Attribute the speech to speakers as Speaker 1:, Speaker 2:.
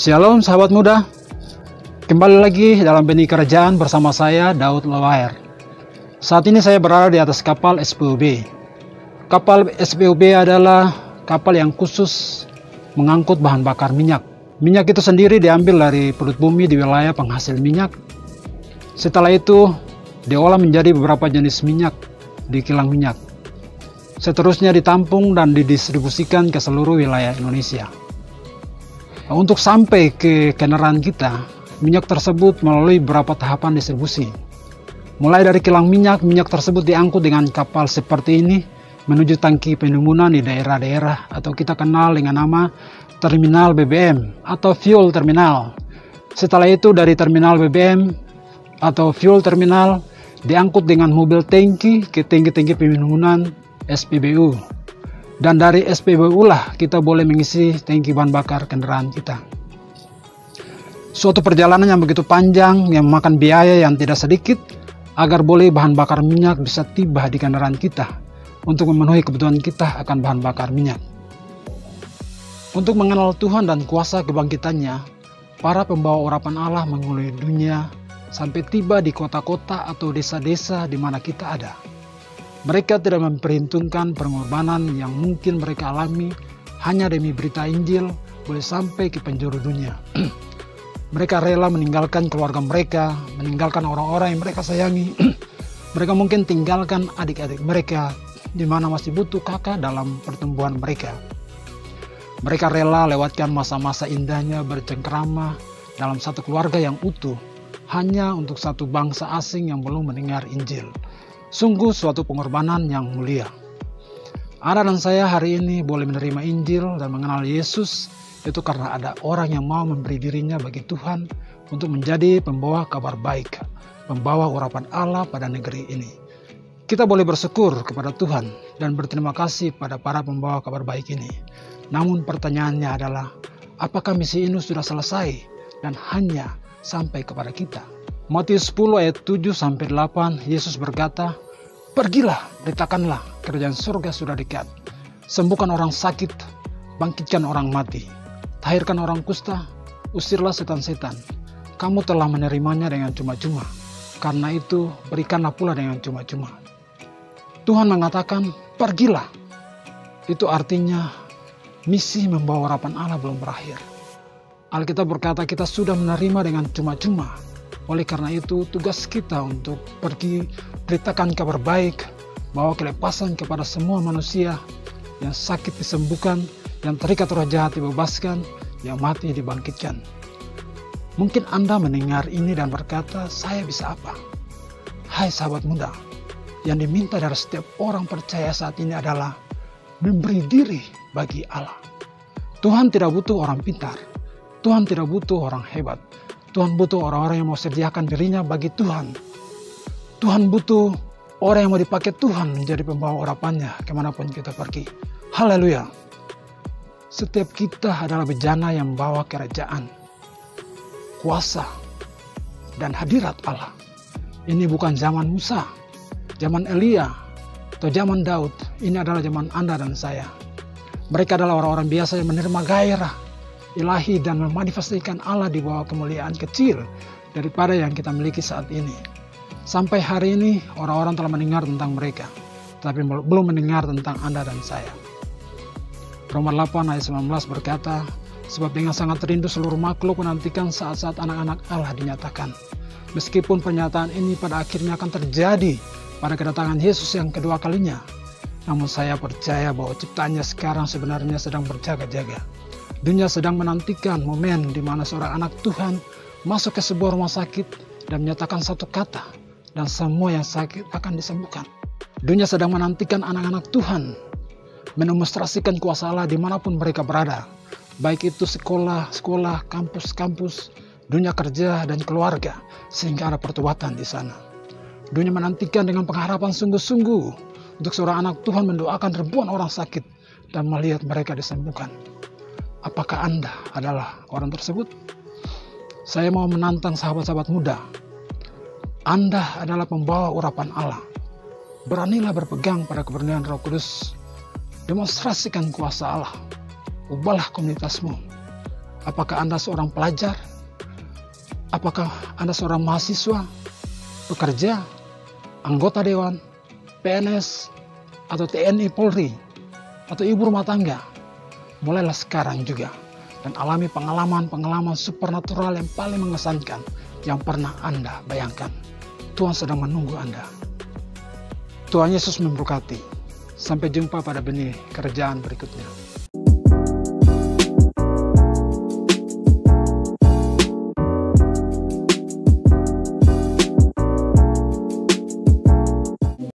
Speaker 1: Shalom sahabat muda, kembali lagi dalam benih kerajaan bersama saya Daud Lawaer. Saat ini saya berada di atas kapal SPOB. Kapal SPOB adalah kapal yang khusus mengangkut bahan bakar minyak. Minyak itu sendiri diambil dari perut bumi di wilayah penghasil minyak. Setelah itu diolah menjadi beberapa jenis minyak di kilang minyak. Seterusnya ditampung dan didistribusikan ke seluruh wilayah Indonesia. Untuk sampai ke kendaraan kita, minyak tersebut melalui beberapa tahapan distribusi. Mulai dari kilang minyak, minyak tersebut diangkut dengan kapal seperti ini menuju tangki penimbunan di daerah-daerah atau kita kenal dengan nama terminal BBM atau fuel terminal. Setelah itu dari terminal BBM atau fuel terminal diangkut dengan mobil tangki ke tangki-tangki penimbunan SPBU. Dan dari SPBU lah kita boleh mengisi tangki bahan bakar kendaraan kita. Suatu perjalanan yang begitu panjang yang memakan biaya yang tidak sedikit agar boleh bahan bakar minyak bisa tiba di kendaraan kita untuk memenuhi kebutuhan kita akan bahan bakar minyak. Untuk mengenal Tuhan dan kuasa kebangkitannya, para pembawa urapan Allah mengelilingi dunia sampai tiba di kota-kota atau desa-desa di mana kita ada. Mereka tidak memperhitungkan pengorbanan yang mungkin mereka alami hanya demi berita Injil boleh sampai ke penjuru dunia. Mereka rela meninggalkan keluarga mereka, meninggalkan orang-orang yang mereka sayangi. Mereka mungkin tinggalkan adik-adik mereka di mana masih butuh kakak dalam pertumbuhan mereka. Mereka rela lewatkan masa-masa indahnya bercengkrama dalam satu keluarga yang utuh hanya untuk satu bangsa asing yang belum mendengar Injil. Sungguh suatu pengorbanan yang mulia. Anda dan saya hari ini boleh menerima Injil dan mengenal Yesus itu karena ada orang yang mau memberi dirinya bagi Tuhan untuk menjadi pembawa kabar baik, pembawa urapan Allah pada negeri ini. Kita boleh bersyukur kepada Tuhan dan berterima kasih pada para pembawa kabar baik ini. Namun pertanyaannya adalah, apakah misi ini sudah selesai dan hanya sampai kepada kita? Matius 10 ayat 7-8 Yesus berkata, "Pergilah, beritakanlah, kerajaan surga sudah dekat. Sembuhkan orang sakit, bangkitkan orang mati, tahirkan orang kusta, usirlah setan-setan. Kamu telah menerimanya dengan cuma-cuma, karena itu berikanlah pula dengan cuma-cuma." Tuhan mengatakan, pergilah. Itu artinya misi membawa urapan Allah belum berakhir. Alkitab berkata kita sudah menerima dengan cuma-cuma. Oleh karena itu, tugas kita untuk pergi beritakan kabar baik, bawa kelepasan kepada semua manusia yang sakit disembuhkan, yang terikat roh jahat dibebaskan, yang mati dibangkitkan. Mungkin Anda mendengar ini dan berkata, saya bisa apa? Hai sahabat muda, yang diminta dari setiap orang percaya saat ini adalah memberi diri bagi Allah. Tuhan tidak butuh orang pintar, Tuhan tidak butuh orang hebat. Tuhan butuh orang-orang yang mau sediakan dirinya bagi Tuhan. Tuhan butuh orang yang mau dipakai Tuhan menjadi pembawa urapannya kemanapun kita pergi. Haleluya. Setiap kita adalah bejana yang membawa kerajaan, kuasa, dan hadirat Allah. Ini bukan zaman Musa, zaman Elia, atau zaman Daud. Ini adalah zaman Anda dan saya. Mereka adalah orang-orang biasa yang menerima gairah ilahi dan memanifestasikan Allah di bawah kemuliaan kecil daripada yang kita miliki saat ini. Sampai hari ini orang-orang telah mendengar tentang mereka, tapi belum mendengar tentang Anda dan saya. Roma 8 ayat 19 berkata, sebab dengan sangat rindu seluruh makhluk menantikan saat-saat anak-anak Allah dinyatakan. Meskipun pernyataan ini pada akhirnya akan terjadi pada kedatangan Yesus yang kedua kalinya, namun saya percaya bahwa ciptaannya sekarang sebenarnya sedang berjaga-jaga. Dunia sedang menantikan momen di mana seorang anak Tuhan masuk ke sebuah rumah sakit dan menyatakan satu kata, dan semua yang sakit akan disembuhkan. Dunia sedang menantikan anak-anak Tuhan mendemonstrasikan kuasa Allah dimanapun mereka berada, baik itu sekolah, kampus, dunia kerja, dan keluarga, sehingga ada pertobatan di sana. Dunia menantikan dengan pengharapan sungguh-sungguh untuk seorang anak Tuhan mendoakan ribuan orang sakit dan melihat mereka disembuhkan. Apakah Anda adalah orang tersebut? Saya mau menantang sahabat-sahabat muda. Anda adalah pembawa urapan Allah. Beranilah berpegang pada kebenaran Roh Kudus. Demonstrasikan kuasa Allah. Ubahlah komunitasmu. Apakah Anda seorang pelajar? Apakah Anda seorang mahasiswa, pekerja, anggota dewan, PNS, atau TNI Polri, atau ibu rumah tangga? Mulailah sekarang juga dan alami pengalaman-pengalaman supernatural yang paling mengesankan yang pernah Anda bayangkan. Tuhan sedang menunggu Anda. Tuhan Yesus memberkati. Sampai jumpa pada benih kerjaan berikutnya.